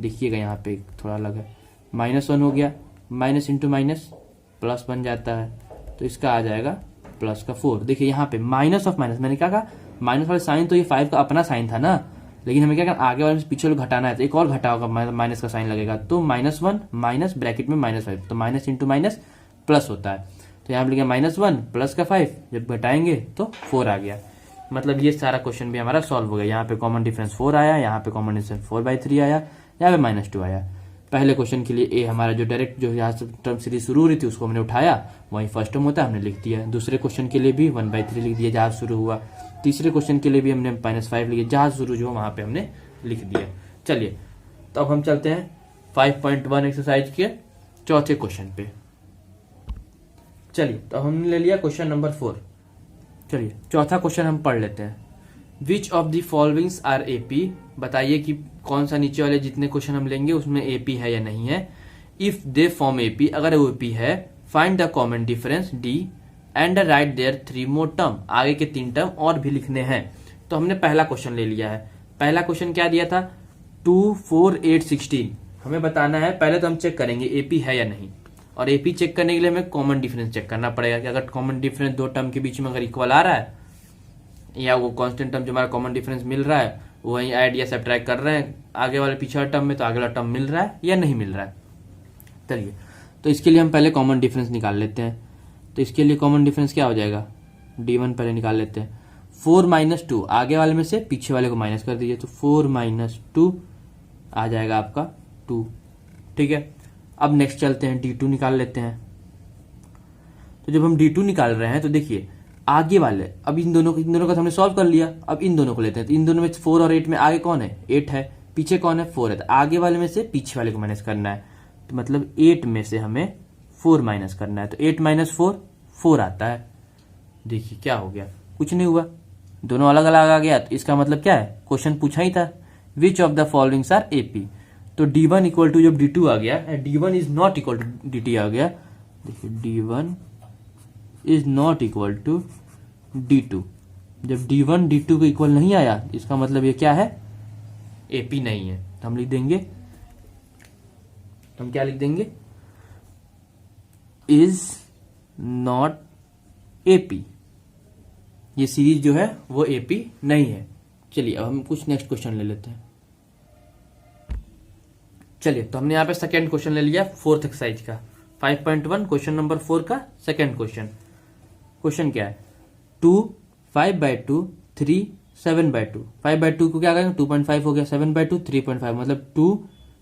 देखिएगा यहाँ पे थोड़ा अलग है, -1 हो गया, माइनस इंटू माइनस प्लस बन जाता है, तो इसका आ जाएगा प्लस का 4। देखिए यहाँ पे माइनस ऑफ माइनस, मैंने क्या कहा माइनस वाले साइन तो ये 5 का अपना साइन था ना, लेकिन हमें क्या करना आगे वाले से पीछे वाले घटाना है, तो एक और घटा होगा माइनस का साइन लगेगा, तो -1 माइनस ब्रैकेट में -5, तो माइनस इंटू माइनस प्लस होता है, तो यहाँ पे लिखा -1 प्लस का 5, जब घटाएंगे तो 4 आ गया। मतलब ये सारा क्वेश्चन भी हमारा सॉल्व हो गया। यहाँ पे कॉमन डिफरेंस 4 आया, यहाँ पे कॉमन डिफरेंस 4/3 आया, यहाँ पे -2 आया। पहले क्वेश्चन के लिए ए हमारा जो डायरेक्ट जो यहाँ से टर्म सीरीज शुरू हो रही थी उसको हमने उठाया, वहीं फर्स्ट टर्म होता है हमने लिख दिया। दूसरे क्वेश्चन के लिए भी 1/3 लिख दिया जहाँ शुरू हुआ। तीसरे क्वेश्चन के लिए भी हमने -5 लिखा, जहाँ शुरू जो वहां पे हमने लिख दिया। चलिए तो अब हम चलते हैं 5.1 एक्सरसाइज के चौथे क्वेश्चन पे। चलिए तो हमने ले लिया क्वेश्चन नंबर 4। चलिए चौथा क्वेश्चन हम पढ़ लेते हैं। Which of the followings are AP, बताइए कि कौन सा नीचे वाले जितने क्वेश्चन हम लेंगे उसमें एपी है या नहीं है। इफ दे फॉर्म एपी, अगर वो एपी है, find the common difference D and write there 3 more term, आगे के 3 टर्म और भी लिखने हैं। तो हमने पहला क्वेश्चन ले लिया है। पहला क्वेश्चन क्या दिया था 2 4 8 16, हमें बताना है। पहले तो हम चेक करेंगे एपी है या नहीं, और एपी चेक करने के लिए हमें कॉमन डिफरेंस चेक करना पड़ेगा कि अगर कॉमन डिफरेंस 2 टर्म के बीच में अगर इक्वल आ रहा है, या वो कांस्टेंट टर्म जो हमारा कॉमन डिफरेंस मिल रहा है वो वहीं ऐड या सब्ट्रैक्ट कर रहे हैं आगे वाले पीछे वाले टर्म में, तो आगे वाला टर्म मिल रहा है या नहीं मिल रहा है। चलिए तो इसके लिए हम पहले कॉमन डिफरेंस निकाल लेते हैं। तो इसके लिए कॉमन डिफरेंस क्या हो जाएगा, D1 पहले निकाल लेते हैं। 4 - 2, आगे वाले में से पीछे वाले को माइनस कर दीजिए, तो 4 - 2 आ जाएगा आपका 2। ठीक है, अब नेक्स्ट चलते हैं D2 निकाल लेते हैं। तो जब हम D2 निकाल रहे हैं तो देखिए आगे वाले, अब इन दोनों का हमने सॉल्व कर लिया, अब इन दोनों को लेते हैं। तो इन दोनों में 4 और 8 में आगे कौन है 8 है, पीछे कौन है 4 है, तो आगे वाले में से पीछे वाले को माइनस करना है। तो मतलब 8 में से हमें 4 माइनस करना है, तो 8 - 4 4 आता है। देखिए क्या हो गया, कुछ नहीं हुआ, दोनों अलग अलग आ गया। तो इसका मतलब क्या है, क्वेश्चन पूछा ही था which of the followings are AP. तो D1 इक्वल टू जब D2 आ गया, D1 is not equal to DT आ गया। देखिए D1 is not equal to D2, जब D1 D2 को इक्वल नहीं आया इसका मतलब ये क्या है, AP नहीं है। तो हम लिख देंगे, हम क्या लिख देंगे, इज नॉट AP। ये सीरीज जो है वो AP नहीं है। चलिए अब हम कुछ नेक्स्ट क्वेश्चन ले लेते हैं। चलिए तो हमने यहाँ पे सेकेंड क्वेश्चन ले लिया फोर्थ एक्सरसाइज का, 5.1 क्वेश्चन नंबर 4 का सेकेंड क्वेश्चन। क्वेश्चन क्या है, 2 5/2 3 7/2। 5/2 को क्या करेंगे, 2.5 हो गया, 7/2 3.5, मतलब 2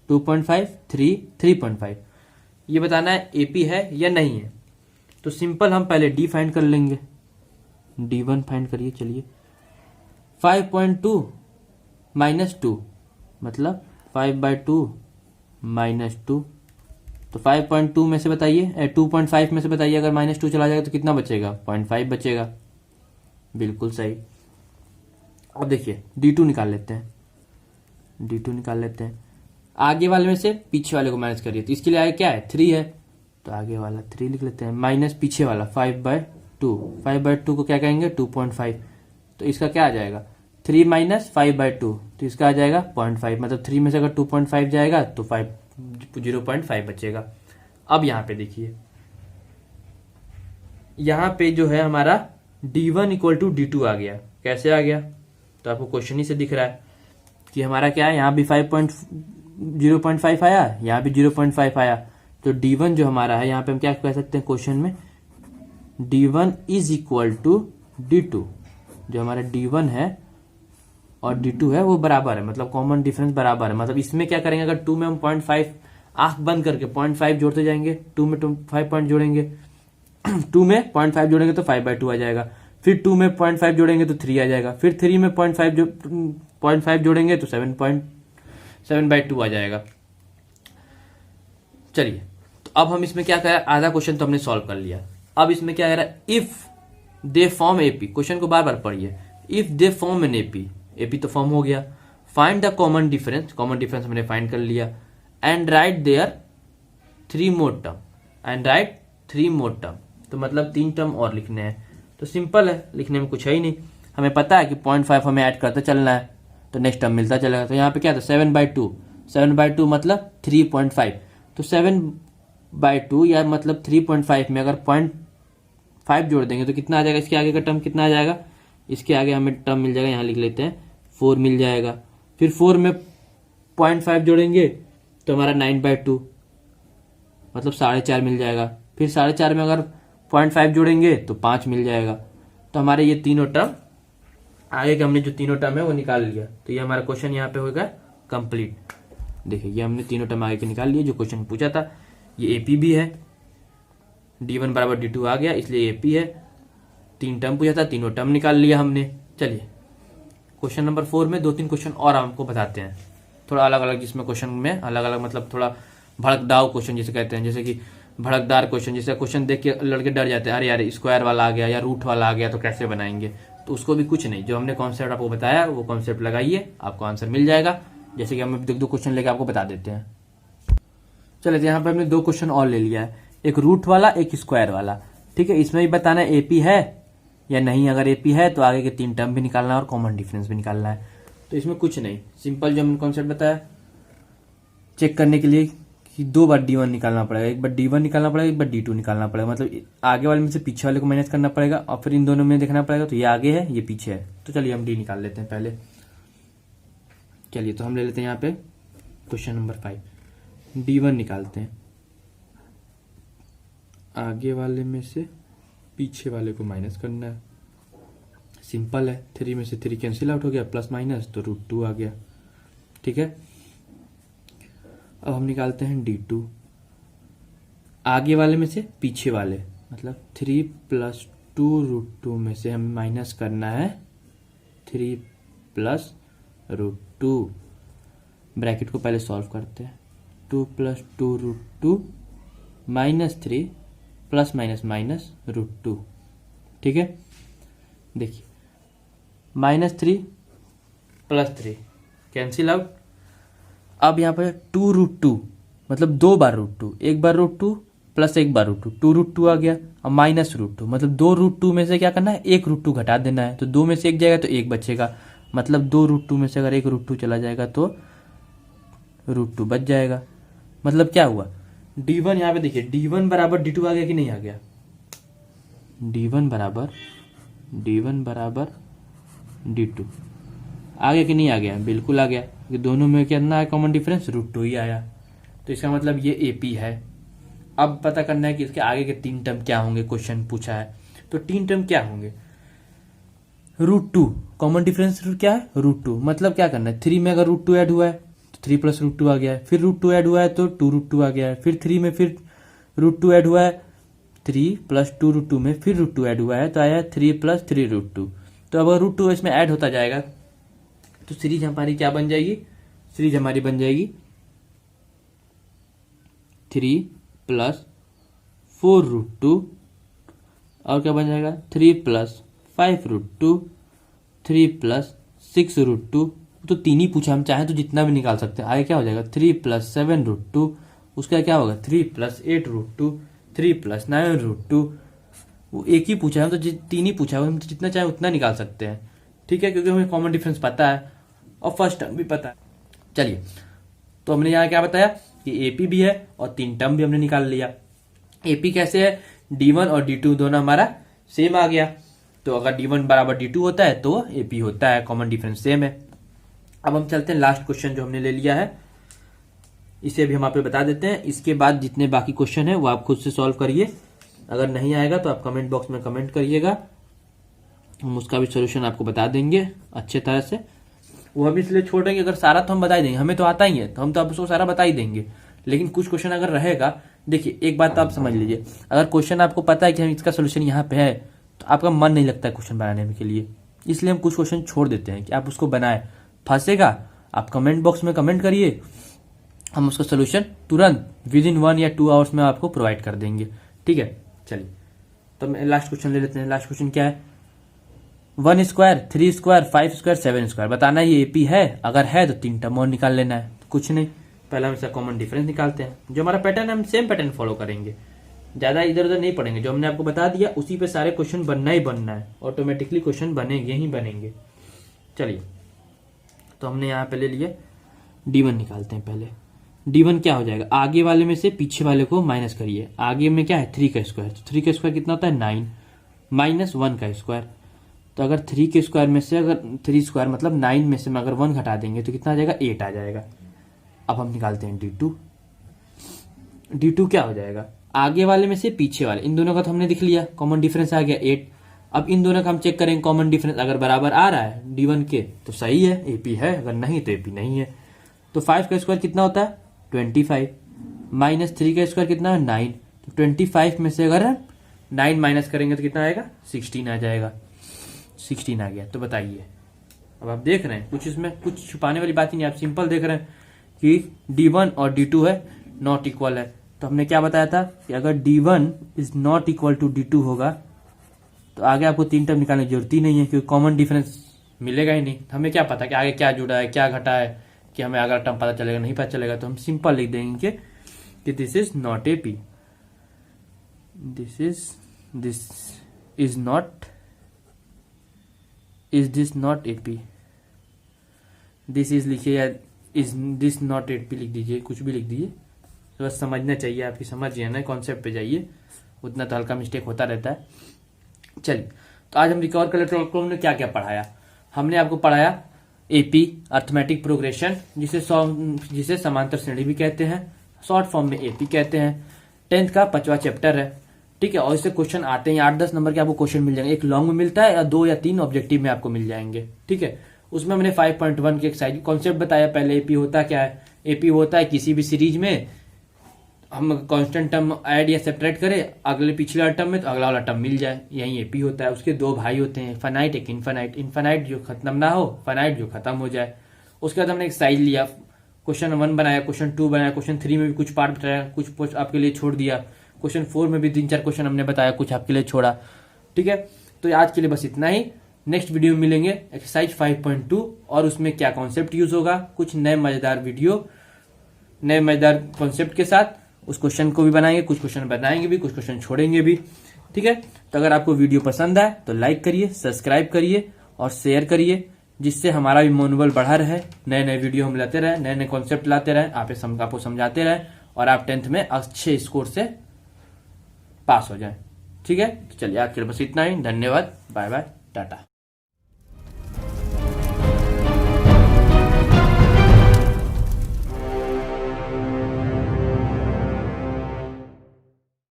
2.5 3 3.5। ये बताना है AP है या नहीं है। तो सिंपल हम पहले D फाइंड कर लेंगे, D1 फाइंड करिए। चलिए 5.2 -2 मतलब 5/2 -2। तो 5.2 में से बताइए, 2.5 में से बताइए, अगर -2 चला जाएगा तो कितना बचेगा, 0.5 बचेगा। बिल्कुल सही। अब देखिए D2 निकाल लेते हैं, D2 निकाल लेते हैं। आगे वाले में से पीछे वाले को माइनस करिए, तो इसके लिए आगे क्या है, 3 है, तो आगे वाला 3 लिख लेते हैं, माइनस पीछे वाला 5/2। 5/2 को क्या कहेंगे, 2.5। तो इसका क्या आ जाएगा, 3 - 5/2, तो इसका आ जाएगा 0.5। मतलब 3 में से अगर 2.5 जाएगा तो 0.5 बचेगा। अब यहाँ पे देखिए, यहाँ पे जो है हमारा D1 = D2 आ गया। कैसे आ गया, तो आपको क्वेश्चन ही से दिख रहा है कि हमारा क्या है, यहाँ भी 0.5 आया, यहाँ भी 0.5 आया। तो D1 जो हमारा है, यहाँ पे हम क्या कह सकते हैं क्वेश्चन में, D1 = D2। जो हमारा D1 है और D2 है वो बराबर है, मतलब कॉमन डिफरेंस बराबर है। मतलब इसमें क्या करेंगे, अगर 2 में हम 0.5 आंख बंद करके 0.5 जोड़ते जाएंगे, 2 में 5 पॉइंट जोड़ेंगे, 2 में 0.5 जोड़ेंगे तो 5/2 आ जाएगा, फिर 2 में 0.5 जोड़ेंगे तो 3 आ जाएगा, फिर 3 में 0.5 जोड़ेंगे तो 7/2 आ जाएगा। चलिए तो अब हम इसमें क्या करें, आधा क्वेश्चन तो हमने सॉल्व कर लिया। अब इसमें क्या कह रहा है, if they form AP। Question को बार बार पढ़िए, if they form an AP तो फॉर्म हो गया, find the common difference. Common difference हमने फाइंड कर लिया, and write there 3 more term, and write 3 more term. तो मतलब 3 टर्म और लिखने हैं। तो सिंपल है, लिखने में कुछ है ही नहीं। हमें पता है कि 0.5 हमें ऐड करते चलना है, तो नेक्स्ट टर्म मिलता चलेगा। तो यहाँ पे क्या था, 7/2, 7/2 मतलब 3.5। तो 7/2 या मतलब 3.5 में अगर 0.5 जोड़ देंगे तो कितना आ जाएगा, इसके आगे का टर्म कितना आ जाएगा, इसके आगे हमें टर्म मिल जाएगा, यहाँ लिख लेते हैं 4 मिल जाएगा। फिर 4 में 0.5 जोड़ेंगे तो हमारा 9/2 मतलब 4.5 मिल जाएगा। फिर 4.5 में अगर 0.5 जोड़ेंगे तो 5 मिल जाएगा। तो हमारे ये तीनों टर्म आगे के हमने जो तीनों टर्म है वो निकाल लिया। तो ये हमारा क्वेश्चन यहाँ पे होगा कंप्लीट। देखिए ये हमने तीनों टर्म आगे के निकाल लिए जो क्वेश्चन पूछा था। ये AP भी है, D1 = D2 आ गया इसलिए AP है। 3 टर्म पूछा था, तीनों टर्म निकाल लिया हमने। चलिए क्वेश्चन नंबर 4 में 2-3 क्वेश्चन और हमको बताते हैं, थोड़ा अलग अलग, जिसमें क्वेश्चन में अलग अलग मतलब थोड़ा भड़कदाव क्वेश्चन जिसे कहते हैं, जैसे कि भड़कदार क्वेश्चन, जैसे क्वेश्चन देख के लड़के डर जाते हैं, अरे यार स्क्वायर वाला आ गया या रूट वाला आ गया तो कैसे बनाएंगे। तो उसको भी कुछ नहीं, जो हमने कॉन्सेप्ट आपको बताया वो कॉन्सेप्ट लगाइए, आपको आंसर मिल जाएगा। जैसे कि हम 2 क्वेश्चन लेके आपको बता देते हैं। चलिए यहाँ पे हमने 2 क्वेश्चन और ले लिया है, एक रूट वाला एक स्क्वायर वाला। ठीक है, इसमें भी बताना है AP है या नहीं। अगर AP है तो आगे के 3 टर्म भी निकालना है और कॉमन डिफरेंस भी निकालना है। तो इसमें कुछ नहीं, सिंपल जो हमने कॉन्सेप्ट बताया, चेक करने के लिए कि 2 बार D1 निकालना पड़ेगा, एक बार D1 निकालना पड़ेगा, एक बार D2 निकालना पड़ेगा। मतलब आगे वाले में से पीछे वाले को माइनस करना पड़ेगा और फिर इन दोनों में देखना पड़ेगा, तो ये आगे है ये पीछे है। तो चलिए हम D निकाल लेते हैं पहले। चलिए तो हम ले लेते हैं यहाँ पे क्वेश्चन नंबर 5, D1 निकालते हैं। आगे वाले में से पीछे वाले को माइनस करना है, सिंपल है। 3 में से 3 कैंसिल आउट हो गया, प्लस माइनस तो √2 आ गया। ठीक है, अब हम निकालते हैं D2। आगे वाले में से पीछे वाले मतलब 3 + 2 √2 में से हमें माइनस करना है 3 + √2। ब्रैकेट को पहले सॉल्व करते हैं, 2 + 2 √2 -3 प्लस माइनस माइनस √2। ठीक है, देखिए -3 + 3 कैंसिल आउट। अब यहाँ पर 2 √2 मतलब 2 बार √2, एक बार √2 प्लस एक बार √2 आ गया। अब माइनस √2 मतलब 2 √2 में से क्या करना है, एक √2 घटा देना है। तो 2 में से एक जाएगा तो एक बचेगा, मतलब 2 √2 में से अगर एक √2 चला जाएगा तो √2 बच जाएगा। मतलब क्या हुआ, d1 यहाँ पे देखिए d1 बराबर d2 आ गया कि नहीं आ गया, d1 बराबर d2 आ गया कि नहीं आ गया, बिल्कुल आ गया। कि दोनों में कितना है कॉमन डिफरेंस, √2 ही आया। तो इसका मतलब ये AP है। अब पता करना है कि इसके आगे के 3 टर्म क्या होंगे, क्वेश्चन पूछा है तो 3 टर्म क्या होंगे। √2 कॉमन डिफरेंस क्या है, √2 मतलब क्या करना है, 3 में अगर √2 ऐड हुआ है तो 3 + √2 आ गया है, फिर √2 ऐड हुआ है तो 2 √2 आ गया है, फिर 3 में फिर √2 ऐड हुआ है, 3 + 2 √2 में फिर √2 ऐड हुआ है तो आया 3 + 3 √2। तो अब √2 इसमें ऐड होता जाएगा तो सीरीज हमारी क्या बन जाएगी, सीरीज हमारी बन जाएगी 3 + 4 √2 और क्या बन जाएगा 3 + 5 √2, 3 + 6 √2। तो 3 ही पूछा, हम चाहें तो जितना भी निकाल सकते हैं। आगे क्या हो जाएगा 3 + 7 √2, उसका क्या होगा 3 + 8 √2, 3 + 9 √2। वो एक ही पूछा है, हम तो 3 ही पूछा है, हम तो जितना चाहे उतना निकाल सकते हैं। ठीक है, क्योंकि हमें कॉमन डिफरेंस पता है और फर्स्ट टर्म भी पता है। चलिए, तो हमने यहाँ क्या बताया कि AP भी है और 3 टर्म भी हमने निकाल लिया। AP कैसे है, d1 और d2 दोनों हमारा सेम आ गया। तो अगर d1 बराबर d2 होता है तो AP होता है, कॉमन डिफरेंस सेम है। अब हम चलते हैं लास्ट क्वेश्चन जो हमने ले लिया है, इसे भी हम आप पे बता देते हैं। इसके बाद जितने बाकी क्वेश्चन है वो आप खुद से सॉल्व करिए। अगर नहीं आएगा तो आप कमेंट बॉक्स में कमेंट करिएगा, हम उसका भी सोल्यूशन आपको बता देंगे अच्छे तरह से। वो हम इसलिए छोड़ देंगे, अगर सारा तो हम बता ही देंगे, हमें तो आता ही है तो हम तो आप उसको सारा बता ही देंगे। लेकिन कुछ क्वेश्चन अगर रहेगा, देखिए एक बात तो आप समझ लीजिए, अगर क्वेश्चन आपको पता है कि हम इसका सोल्यूशन यहाँ पे है तो आपका मन नहीं लगता है क्वेश्चन बनाने के लिए, इसलिए हम कुछ क्वेश्चन छोड़ देते हैं कि आप उसको बनाए। फंसेगा आप कमेंट बॉक्स में कमेंट करिए, हम उसका सोल्यूशन तुरंत विदिन 1 या 2 आवर्स में आपको प्रोवाइड कर देंगे। ठीक है, चलिए तो लास्ट क्वेश्चन ले लेते हैं। लास्ट क्वेश्चन क्या है, 1 स्क्वायर 3 स्क्वायर 5 स्क्वायर 7 स्क्वायर बताना है ये AP है। अगर है तो 3 टर्म और निकाल लेना है। कुछ नहीं, पहले हम इसका कॉमन डिफरेंस निकालते हैं। जो हमारा पैटर्न है हम सेम पैटर्न फॉलो करेंगे, ज्यादा इधर उधर नहीं पढ़ेंगे। जो हमने आपको बता दिया उसी पे सारे क्वेश्चन बनना ही बनना है, ऑटोमेटिकली क्वेश्चन बनेंगे ही बनेंगे। चलिए, तो हमने यहाँ पे ले लिया d1 निकालते हैं। पहले d1 क्या हो जाएगा, आगे वाले में से पीछे वाले को माइनस करिए। आगे में क्या है 3 का स्क्वायर, 3 का स्क्वायर कितना होता है 9 माइनस 1 का स्क्वायर। तो अगर 3 के स्क्वायर में से अगर 3 स्क्वायर मतलब 9 में से अगर 1 घटा देंगे तो कितना आ जाएगा 8 आ जाएगा। अब हम निकालते हैं d2। d2 क्या हो जाएगा, आगे वाले में से पीछे वाले, इन दोनों का तो हमने दिख लिया, कॉमन डिफरेंस आ गया 8। अब इन दोनों का हम चेक करेंगे कॉमन डिफरेंस, अगर बराबर आ रहा है d1 के तो सही है, AP है, अगर नहीं तो AP नहीं है। तो 5 का स्क्वायर कितना होता है 25 माइनस 3 का स्क्वायर कितना है 9। तो 25 में से अगर 9 माइनस करेंगे तो कितना आएगा 16 आ जाएगा। 16 आ गया। तो बताइए, अब आप देख रहे हैं कुछ इसमें कुछ छुपाने वाली बात ही नहीं, आप सिंपल देख रहे हैं कि d1 और d2 है नॉट इक्वल है। तो हमने क्या बताया था कि अगर d1 is not equal to d2 होगा तो आगे आपको 3 टर्म निकालने की जरूरत ही नहीं है, क्योंकि कॉमन डिफरेंस मिलेगा ही नहीं। हमें क्या पता कि आगे क्या जुड़ा है क्या घटा है, कि हमें अगर टर्म पता चलेगा नहीं पता चलेगा। तो हम सिंपल लिख देंगे कि this is not AP, this is not, is this not AP, this is लिखिए या इज दिस नॉट AP लिख दीजिए, कुछ भी लिख दीजिए, तो बस समझना चाहिए, आपकी समझिए ना, कॉन्सेप्ट पे जाइए, उतना तो हल्का मिस्टेक होता रहता है। चलिए, तो आज हम रिकवर कर लेते हैं। हमने क्या क्या पढ़ाया, हमने आपको पढ़ाया AP अर्थमेटिक प्रोग्रेशन, जिसे समांतर श्रेणी भी कहते हैं, शॉर्ट फॉर्म में AP कहते हैं। 10th का 5वां चैप्टर है, ठीक है। और इससे क्वेश्चन आते हैं 8-10 नंबर के आपको क्वेश्चन मिल जाएंगे, एक लॉन्ग में मिलता है या 2 या 3 ऑब्जेक्टिव में आपको मिल जाएंगे, ठीक है। उसमें हमने 5.1 के एक्सरसाइज कॉन्सेप्ट बताया। पहले AP होता क्या है, AP होता है किसी भी सीरीज में हम कांस्टेंट टर्म ऐड या सेपरेट करें अगले पिछले वाले टर्म में तो अगला वाला टर्म मिल जाए, यही AP होता है। उसके 2 भाई होते हैं, फाइनाइट एक इनफाइनाइट, इनफाइनाइट जो खत्म ना हो, फाइनाइट जो खत्म हो जाए। उसके बाद हमने एक साइज लिया, क्वेश्चन 1 बनाया, क्वेश्चन 2 बनाया, क्वेश्चन 3 में भी कुछ पार्ट बताया, कुछ आपके लिए छोड़ दिया, क्वेश्चन 4 में भी 3-4 क्वेश्चन हमने बताया, कुछ आपके लिए छोड़ा, ठीक है। तो आज के लिए बस इतना ही। नेक्स्ट वीडियो में मिलेंगे एक्सरसाइज 5.2 और उसमें क्या कॉन्सेप्ट यूज होगा, कुछ नए मजेदार वीडियो नए मजेदार कॉन्सेप्ट के साथ। उस क्वेश्चन को भी बनाएंगे, कुछ क्वेश्चन बताएंगे भी, कुछ क्वेश्चन छोड़ेंगे भी। ठीक है, तो अगर आपको वीडियो पसंद आए तो लाइक करिए, सब्सक्राइब करिए और शेयर करिए, जिससे हमारा भी मनोबल बढ़ा रहे, नए नए वीडियो हम लाते रहे, नए नए कॉन्सेप्ट लाते रहे, आपको समझाते रहे और आप 10th में अच्छे स्कोर से पास हो जाए। ठीक है, चलिए आज के लिए बस इतना ही। धन्यवाद, बाय बाय, टाटा।